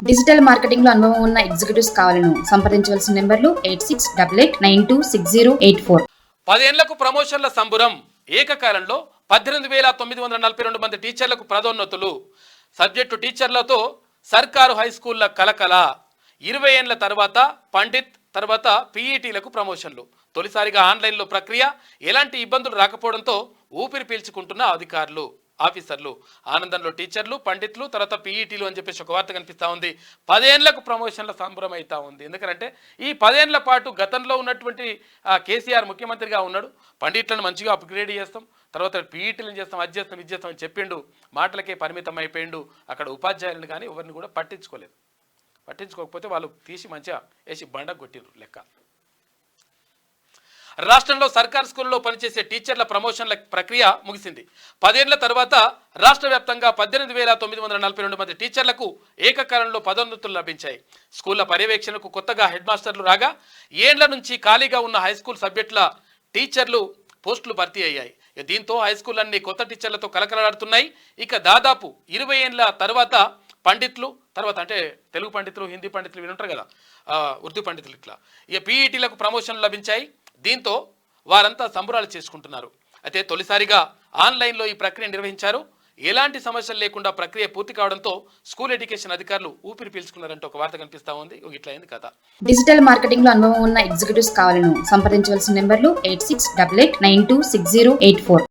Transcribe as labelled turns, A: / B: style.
A: Digital marketing లో అనుభవం ఉన్న ఎగ్జిక్యూటివ్స్ కావాలను సంప్రదించవలసిన నెంబర్లు 8688908084.
B: 10 ఏళ్లకు ప్రమోషన్ల సంబురం. ఏకకాలంలో 18,942 మంది టీచర్లకు పదోన్నతులు. సబ్జెక్టు టీచర్లతో సర్కారు హై స్కూళ్ల కలకల. 20 ఏళ్ల తర్వాత పండిత్, తర్వాత పీఈటీలకు ప్రమోషన్లు. తొలిసారిగా ఆన్లైన్లో ప్రక్రియ. ఎలాంటి ఇబ్బందులు రాకపోవడంతో ఊపిరి పీల్చుకుంటున్న అధికారులు, ఆఫీసర్లు. ఆనందంలో టీచర్లు, పండితులు, తర్వాత పీఈటీలు అని చెప్పేసి ఒక వార్త కనిపిస్తూ ఉంది. 10 ఏళ్లకు ప్రమోషన్ల సంబరం అవుతా ఉంది. ఎందుకంటే ఈ 10 ఏళ్ల పాటు గతంలో ఉన్నటువంటి కేసీఆర్ ముఖ్యమంత్రిగా ఉన్నాడు. పండిట్లను మంచిగా అప్గ్రేడ్ చేస్తాం, తర్వాత పీఈటీలను చేస్తాం, అది చేస్తాం, ఇది చేస్తాం అని చెప్పిండు. మాటలకే పరిమితం అయిపోయిండు. అక్కడ ఉపాధ్యాయులను కానీ ఎవరిని కూడా పట్టించుకోలేదు. పట్టించుకోకపోతే వాళ్ళు తీసి మంచిగా వేసి బండ కొట్టిరు లెక్క. రాష్ట్రంలో సర్కార్ స్కూల్లో పనిచేసే టీచర్ల ప్రమోషన్ల ప్రక్రియ ముగిసింది. 10 ఏళ్ల తర్వాత రాష్ట్ర వ్యాప్తంగా 18,942 మంది టీచర్లకు ఏకకాలంలో పదోన్నతులు లభించాయి. స్కూళ్ల పర్యవేక్షణకు కొత్తగా హెడ్ మాస్టర్లు రాగా, ఏండ్ల నుంచి ఖాళీగా ఉన్న హైస్కూల్ సబ్జెక్టుల టీచర్లు పోస్టులు భర్తీ అయ్యాయి. దీంతో హైస్కూల్ అన్ని కొత్త టీచర్లతో కలకలాడుతున్నాయి. ఇక దాదాపు 20 ఏళ్ల తర్వాత పండితులు, తర్వాత అంటే తెలుగు పండితులు, హిందీ పండితులు వినుంటారు కదా, ఉర్దూ పండితులు, ఇట్లా ఇక పీఈటీలకు ప్రమోషన్లు లభించాయి. దీంతో వారంతా సంబరాలు చేసుకుంటున్నారు. అయితే తొలిసారిగా ఆన్లైన్లో ఈ ప్రక్రియ నిర్వహించారు. ఎలాంటి సమస్యలు లేకుండా ప్రక్రియ పూర్తి కావడంతో స్కూల్ ఎడ్యుకేషన్ అధికారులు ఊపిరి పీల్చుకున్నారంటే ఒక వార్త కనిపిస్తా ఉంది. ఇట్లా అయింది కథ.
A: డిజిటల్ మార్కెటింగ్ లో అనుభవం ఉన్న ఎగ్జిక్యూటివ్స్ కావాలను సంప్రదించవలసిన నెంబర్లు 8688908084.